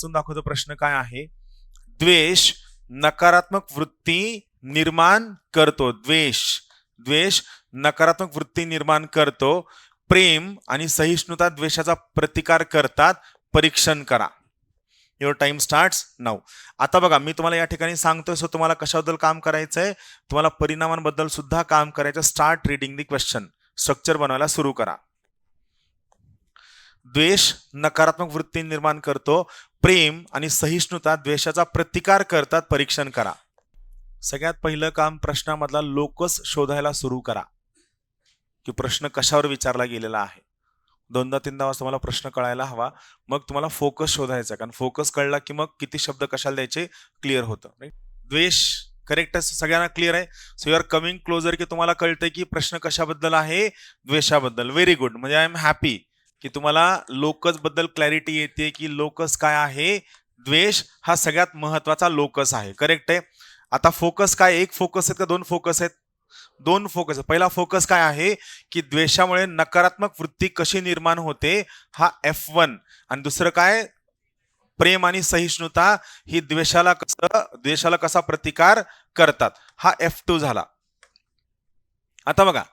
वाचून दाखवतो प्रश्न काय आहे. द्वेष नकारात्मक वृत्ती निर्माण करतो. द्वेष नकारात्मक वृत्ती निर्माण करतो. प्रेम आणि सहिष्णुता द्वेषाचा प्रतिकार करतात. परीक्षण करा. Your time starts now. आता बघा, मी तुम्हाला या ठिकाणी सांगतोय, सो तुम्हाला कशाबद्दल काम करायचंय, तुम्हाला परिणामांबद्दल सुद्धा काम करायचं. Start reading the question. Structure बनवायला सुरू करा. द्वेष नकारात्मक वृत्ती निर्माण करतो. प्रेम आणि सहिष्णुता द्वेषाचा प्रतिकार करतात. परीक्षण करा. सगळ्यात पहिलं काम, प्रश्नामधला लोकस शोधायला सुरू करा की प्रश्न कशावर विचारला गेलेला आहे. दोनदा तीनदा वाजता मला प्रश्न कळायला हवा, मग तुम्हाला फोकस शोधायचा, कारण फोकस कळला की मग किती शब्द कशाला द्यायचे क्लिअर होतं. राईट. द्वेष करेक्ट आहे, सगळ्यांना क्लिअर आहे. So you are coming closer की तुम्हाला कळतंय की प्रश्न कशाबद्दल आहे, द्वेषाबद्दल. Very good. म्हणजे आय एम हॅपी की तुम्हाला लोकस बद्दल क्लॅरिटी येते की लोकस काय आहे. द्वेष हा सगळ्यात महत्वाचा लोकस आहे. करेक्ट आहे. आता फोकस काय, एक फोकस आहेत का दोन फोकस आहेत? दोन फोकस. पहिला फोकस काय आहे की द्वेषामुळे नकारात्मक वृत्ती कशी निर्माण होते, हा F1. आणि दुसरं काय, प्रेम आणि सहिष्णुता ही द्वेषाला कसा प्रतिकार करतात, हा F2 झाला. आता बघा,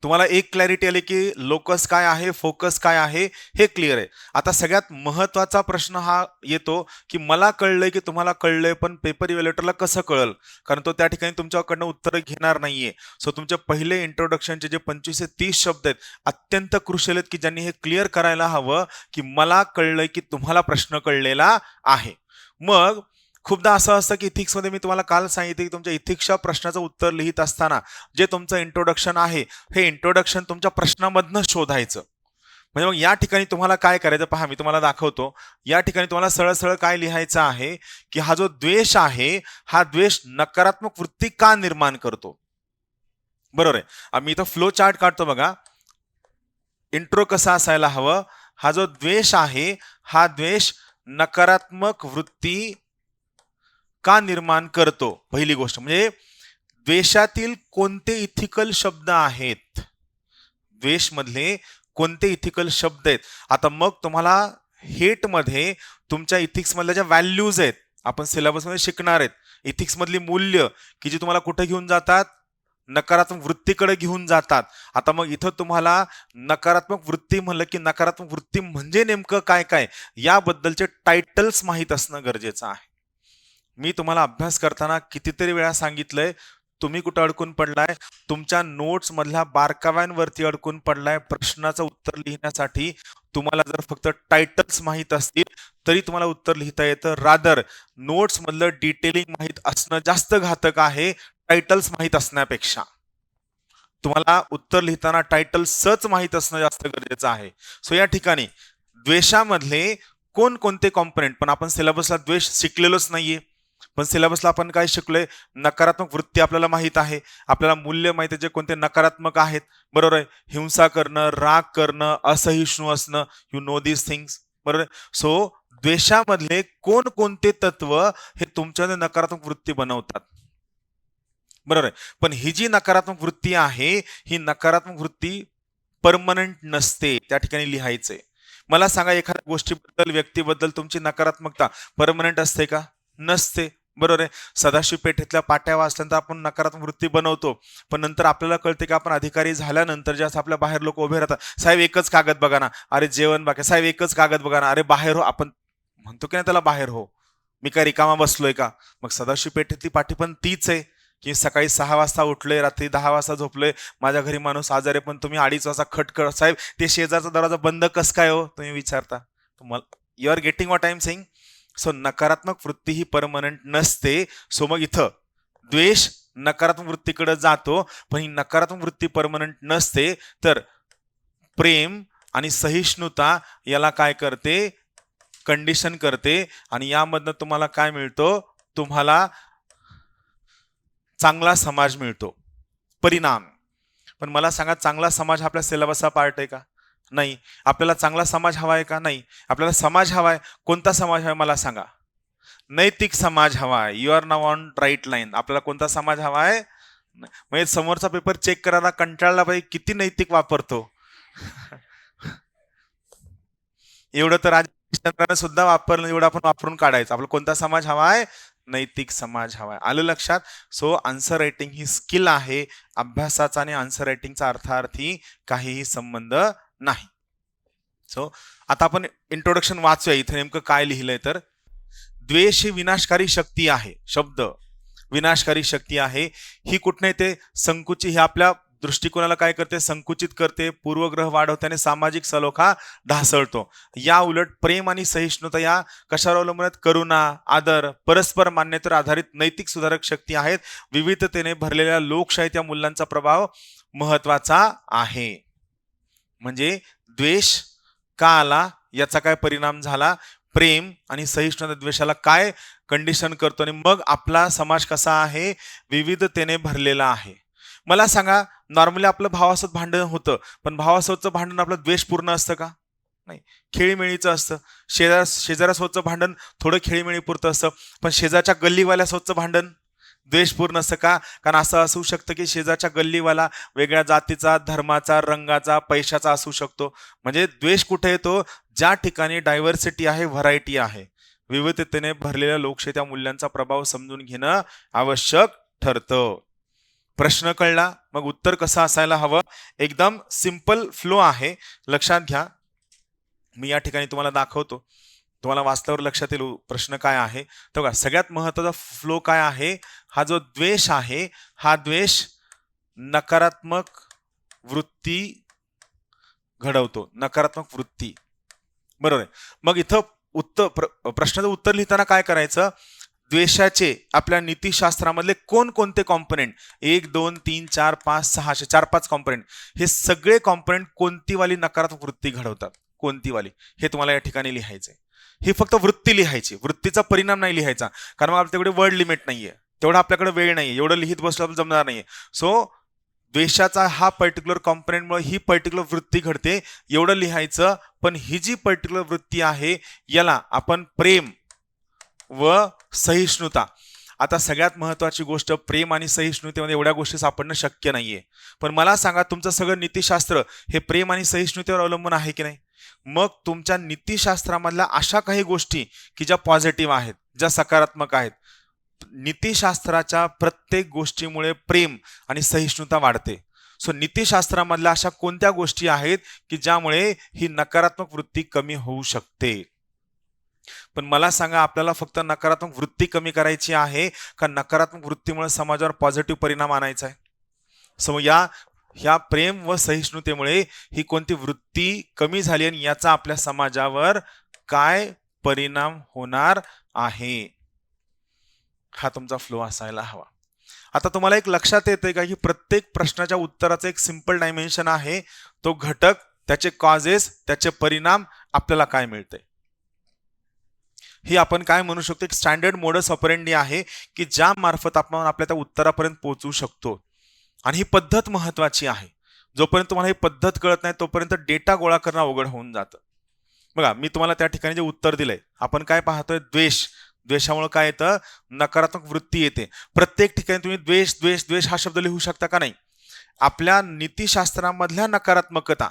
तुम्हाला एक क्लॅरिटी आली की लोकस काय आहे, फोकस काय आहे, हे क्लिअर आहे. आता सगळ्यात महत्वाचा प्रश्न हा येतो की मला कळलंय की तुम्हाला कळलंय, पण पेपर इव्हॅल्युएटरला कसं कळल, कारण तो त्या ठिकाणी तुमच्याकडनं उत्तर घेणार नाहीये. सो तुमचे पहिले इंट्रोडक्शनचे जे 25 ते 30 शब्द आहेत, अत्यंत क्रुशियल आहेत की ज्यांनी हे क्लिअर करायला हवं की मला कळलंय की तुम्हाला प्रश्न कळलेला आहे. मग खूपदा असं असतं की इथिक्समध्ये, मी तुम्हाला काल सांगितलं की तुमच्या इथिक्सच्या प्रश्नाचं उत्तर लिहित असताना जे तुमचं इंट्रोडक्शन आहे, हे इंट्रोडक्शन तुमच्या प्रश्नामधनं शोधायचं. म्हणजे मग या ठिकाणी तुम्हाला काय करायचं, पहा मी तुम्हाला दाखवतो. या ठिकाणी तुम्हाला सरळ सरळ काय लिहायचं आहे की हा जो द्वेष आहे, हा द्वेष नकारात्मक वृत्ती का निर्माण करतो. बरोबर आहे. आम्ही इथं फ्लो चार्ट काढतो बघा. इंट्रो कसा असायला हवं, हा जो द्वेष आहे, हा द्वेष नकारात्मक वृत्ती का निर्माण करतो. पहिली गोष्ट म्हणजे द्वेषातील कोणते इथिकल शब्द आहेत, द्वेष मधले कोणते इथिकल शब्द आहेत. आता मग तुम्हाला हेट मध्ये तुमच्या इथिक्स मधल्या ज्या व्हॅल्यूज आहेत, आपण सिलेबस मध्ये शिकणार आहेत, इथिक्स मधली मूल्य की जी तुम्हाला कुठे घेऊन जातात, नकारात्मक वृत्तीकडे घेऊन जातात. आता मग इथं तुम्हाला नकारात्मक वृत्ती म्हणलं की नकारात्मक वृत्ती म्हणजे नेमकं काय काय याबद्दलचे टायटल्स माहीत असणं गरजेचं आहे. मी तुम्हाला अभ्यास करताना कितीतरी वेळा सांगितलंय, तुम्ही कुठं अडकून पडलाय, तुमच्या नोट्स मधल्या बारकाव्यांवरती अडकून पडलाय. प्रश्नाचं उत्तर लिहिण्यासाठी तुम्हाला जर फक्त टायटल्स माहीत असतील तरी तुम्हाला उत्तर लिहिता येतं. रादर नोट्स मधलं डिटेलिंग माहीत असणं जास्त घातक आहे टायटल्स माहीत असण्यापेक्षा. तुम्हाला उत्तर लिहिताना टायटल्सच माहीत असणं जास्त गरजेचं आहे. सो या ठिकाणी द्वेषामधले कोणकोणते कॉम्पोनेंट, पण आपण सिलेबसला द्वेष शिकलेलोच नाहीये. पण सिलेबसला आपण काय शिकलोय, नकारात्मक वृत्ती आपल्याला माहित आहे, आपल्याला मूल्य माहित आहे जे कोणते नकारात्मक आहेत. बरोबर आहे. हिंसा करणं, राग करणं, असहिष्णू असणं, यू नो दिस थिंग्स. बरोबर आहे. सो द्वेषामधले कोणकोणते तत्व हे तुमच्या नकारात्मक वृत्ती बनवतात. बरोबर आहे. पण ही जी नकारात्मक वृत्ती आहे, ही नकारात्मक वृत्ती परमनंट नसते. त्या ठिकाणी लिहायचंय. मला सांगा, एखाद्या गोष्टीबद्दल, व्यक्तीबद्दल तुमची नकारात्मकता परमनंट असते का? नसते. बरोबर आहे. सदाशिव पेठेतल्या पाट्या वाचल्यानंतर आपण नकारात्मक वृत्ती बनवतो, पण नंतर आपल्याला कळते की आपण अधिकारी झाल्यानंतर जास्त आपल्या बाहेर लोक उभे राहतात, साहेब एकच कागद बघा ना, अरे जेवण बाकी, साहेब एकच कागद बघा ना, अरे बाहेर हो. आपण म्हणतो की नाही त्याला, बाहेर हो, मी काय रिकामा बसलोय का? मग सदाशिव पेठेतली पाठी पण तीच आहे की सकाळी 6 वाजता उठलोय, रात्री 10 वाजता झोपलोय, माझ्या घरी माणूस आजारी, पण तुम्ही 2:30 वाजता खटखट, साहेब ते शेजारचा दरवाजा बंद कस काय हो, तुम्ही विचारता. You are getting what I am saying. So नकारात्मक वृत्ती ही परमनंट नसते. सो मग इथं द्वेष नकारात्मक वृत्तीकडे जातो, पण ही नकारात्मक वृत्ती परमनंट नसते. तर प्रेम आणि सहिष्णुता याला काय करते, कंडिशन करते. आणि यामधनं तुम्हाला काय मिळतो, तुम्हाला चांगला समाज मिळतो. परिणाम. पण मला सांगा, चांगला समाज आपल्या सिलेबसचा पार्ट आहे का? नाही. आपल्याला चांगला समाज हवा आहे का? नाही. आपल्याला समाज हवाय. कोणता समाज हवाय मला सांगा? नैतिक समाज हवाय. You are now on right line. आपल्याला कोणता समाज हवाय? म्हणजे समोरचा पेपर चेक करायला कंटाळला पाहिजे, किती नैतिक वापरतो. एवढं तर आज चंद्राने सुद्धा वापरलं, एवढं आपण वापरून काढायचं. आपला कोणता समाज हवाय? नैतिक समाज हवाय. आलं लक्षात? सो आन्सर रायटिंग ही स्किल आहे. अभ्यासाचा आणि आन्सर रायटिंगचा अर्थार्थी काहीही संबंध नाही. सो आता आपण इंट्रोडक्शन वाचूया. इथे नेमकं काय लिहिलंय तर, द्वेष ही विनाशकारी शक्ती आहे. शब्द विनाशकारी शक्ती आहे. ही कुठे येते? संकुचित, ही आपल्या दृष्टिकोनाला काय करते? संकुचित करते, पूर्वग्रह वाढवते आणि सामाजिक सलोखा ढासळतो. या उलट प्रेम आणि सहिष्णुता या कशावर अवलंबून आहेत? करुणा, आदर, परस्पर मान्यतेवर आधारित नैतिक सुधारक शक्ती आहेत. विविधतेने भरलेल्या लोकशाहीत या मूल्यांचा प्रभाव महत्वाचा आहे. म्हणजे द्वेष का आला, याचा काय परिणाम झाला? प्रेम आणि सहिष्णुता द्वेषाला काय कंडिशन करतो आणि मग आपला समाज कसा आहे? विविधतेने भरलेला आहे. मला सांगा, नॉर्मली आपलं भावासोबत भांडण होतं, पण भावासोबतचं भांडण आपलं द्वेषपूर्ण असतं का? नाही, खेळीमेळीचं असतं. शेजाऱ्यासोबतचं भांडण थोडं खेळीमेळीपुरतं असतं, पण शेजारच्या गल्लीवाल्यासोबतचं भांडण द्वेषपूर्ण असतं का? कारण असं असू शकतं की शेजारच्या गल्लीवाला वेगळ्या जातीचा, धर्माचा, रंगाचा, पैशाचा असू शकतो. म्हणजे द्वेष कुठे येतो? ज्या ठिकाणी डायव्हर्सिटी आहे, व्हरायटी आहे, विविधतेने भरलेल्या लोकशाही मूल्यांचा प्रभाव समजून घेणं आवश्यक ठरतं. प्रश्न कळला? मग उत्तर कसं असायला हवं? एकदम सिंपल फ्लो आहे, लक्षात घ्या. मी या ठिकाणी तुम्हाला दाखवतो, तुम्हाला वाचल्यावर लक्षात येईल प्रश्न काय आहे. तर बघा, सगळ्यात महत्वाचा फ्लो काय आहे? हा जो द्वेष आहे, हा द्वेष नकारात्मक वृत्ती घडवतो. नकारात्मक वृत्ती, बरोबर आहे. मग इथं प्रश्नाचं उत्तर लिहिताना काय करायचं? द्वेषाचे आपल्या नीतिशास्त्रामधले कोणकोणते कॉम्पोनेंट, 1 2 3 4 5 6 असे 4-5 कॉम्पोनेंट, हे सगळे कॉम्पोनेंट कोणती वाली नकारात्मक वृत्ती घडवतात, कोणती वाली, हे तुम्हाला या ठिकाणी लिहायचंय. ही फक्त वृत्ती लिहायची, वृत्तीचा परिणाम नाही लिहायचा, कारण मग आपल्याकडे वर्ड लिमिट नाहीये, तेवढा आपल्याकडे वेळ नाहीये, एवढं लिहित बसलं जमणार नाहीये. सो द्वेषाचा हा पर्टिक्युलर कॉम्पोनेंटमुळे ही पर्टिक्युलर वृत्ती घडते, एवढं लिहायचं. पण ही जी पर्टिक्युलर वृत्ती आहे, याला आपण प्रेम व सहिष्णुता. आता सगळ्यात महत्वाची गोष्ट, प्रेम आणि सहिष्णुतेमध्ये एवढ्या गोष्टी सापडणं शक्य नाहीये. पण मला सांगा, तुमचं सगळं नीतिशास्त्र हे प्रेम आणि सहिष्णुतेवर अवलंबून आहे की नाही? मग तुमच्या नीतिशास्त्रामधल्या अशा काही गोष्टी की ज्या पॉझिटिव्ह आहेत, ज्या सकारात्मक आहेत, नीतिशास्त्राच्या प्रत्येक गोष्टीमुळे प्रेम आणि सहिष्णुता वाढते. सो नीतिशास्त्रामधल्या अशा कोणत्या गोष्टी आहेत की ज्यामुळे ही नकारात्मक वृत्ती कमी होऊ शकते? पण मला सांगा, आपल्याला फक्त नकारात्मक वृत्ती कमी करायची आहे का नकारात्मक वृत्तीमुळे समाजावर पॉझिटिव्ह परिणाम आणायचा आहे? सो ह्या प्रेम व सहिष्णुतेमुळे ही कोणती वृत्ती कमी झाली आणि याचा आपल्या समाजावर काय परिणाम होणार आहे, हा तुमचा फ्लो असायला हवा. आता तुम्हाला एक लक्षात येते का की प्रत्येक प्रश्नाच्या उत्तराचं एक सिंपल डायमेन्शन आहे, तो घटक, त्याचे कॉजेस, त्याचे परिणाम, आपल्याला काय मिळते. ही आपण काय म्हणू शकतो, एक स्टँडर्ड मोडस ऑपरेंडी आहे की ज्या मार्फत आपण आपल्या त्या उत्तरापर्यंत पोहोचू शकतो. आणि ही पद्धत महत्वाची आहे. जोपर्यंत तुम्हाला ही पद्धत कळत नाही तोपर्यंत डेटा गोळा करणं अवघड होऊन जातं. बघा, मी तुम्हाला त्या ठिकाणी जे उत्तर दिलंय, आपण काय पाहतोय? द्वेष. द्वेषामुळे काय येतं? नकारात्मक वृत्ती येते. प्रत्येक ठिकाणी तुम्ही द्वेष द्वेष द्वेष हा शब्द लिहू शकता का? नाही. आपल्या नीतिशास्त्रामधल्या नकारात्मकता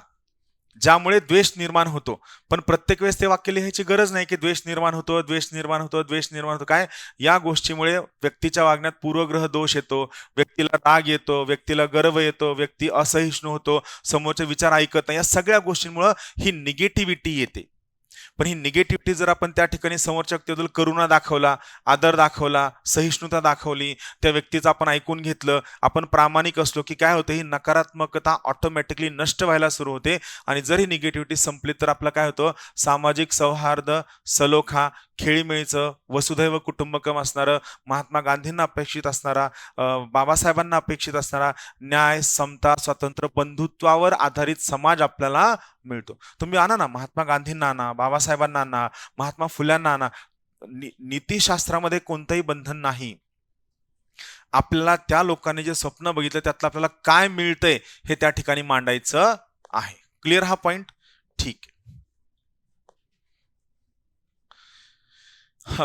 ज्यामुळे द्वेष निर्माण होतो, पण प्रत्येक वेळेस ते वाक्य लिहायची गरज नाही की द्वेष निर्माण होतो, द्वेष निर्माण होतो, द्वेष निर्माण होतो. काय, या गोष्टीमुळे व्यक्तीच्या वागण्यात पूर्वग्रह दोष येतो, व्यक्तीला राग येतो, व्यक्तीला गर्व येतो, व्यक्ती असहिष्णू होतो, समोरचे विचार ऐकत नाही. या सगळ्या गोष्टींमुळे ही निगेटिव्हिटी येते. पण ही निगेटिव्हिटी जर आपण त्या ठिकाणी समोरच्या व्यक्तीबद्दल करुणा दाखवला, आदर दाखवला, सहिष्णुता दाखवली, त्या व्यक्तीचं आपण ऐकून घेतलं, आपण प्रामाणिक असलो की काय होतं? ही नकारात्मकता ऑटोमॅटिकली नष्ट व्हायला सुरू होते. आणि जर ही निगेटिव्हिटी संपली तर आपलं काय होतं? सामाजिक सौहार्द, सलोखा, खेळीमेळीचं, वसुधैव कुटुंबकम असणारं, महात्मा गांधींना अपेक्षित असणारा, बाबासाहेबांना अपेक्षित असणारा न्याय, समता, स्वातंत्र्य, बंधुत्वावर आधारित समाज आपल्याला मिळतो. तुम्ही आणा ना, महात्मा गांधींना आणा, बाबासाहेबांना आणा, महात्मा फुल्यांना आणा, नीतिशास्त्रामध्ये कोणतंही बंधन नाही. आपल्याला त्या लोकांनी जे स्वप्न बघितलं त्यातलं आपल्याला काय मिळतंय हे त्या ठिकाणी मांडायचं आहे. क्लिअर हा पॉइंट? ठीक आहे.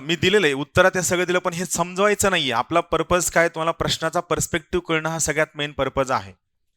मी दिलेलं आहे उत्तरात, हे सगळं दिलं, पण हे समजवायचं नाहीये. आपला पर्पज काय? तुम्हाला प्रश्नाचा पर्स्पेक्टिव्ह कळणं हा सगळ्यात मेन पर्पज आहे.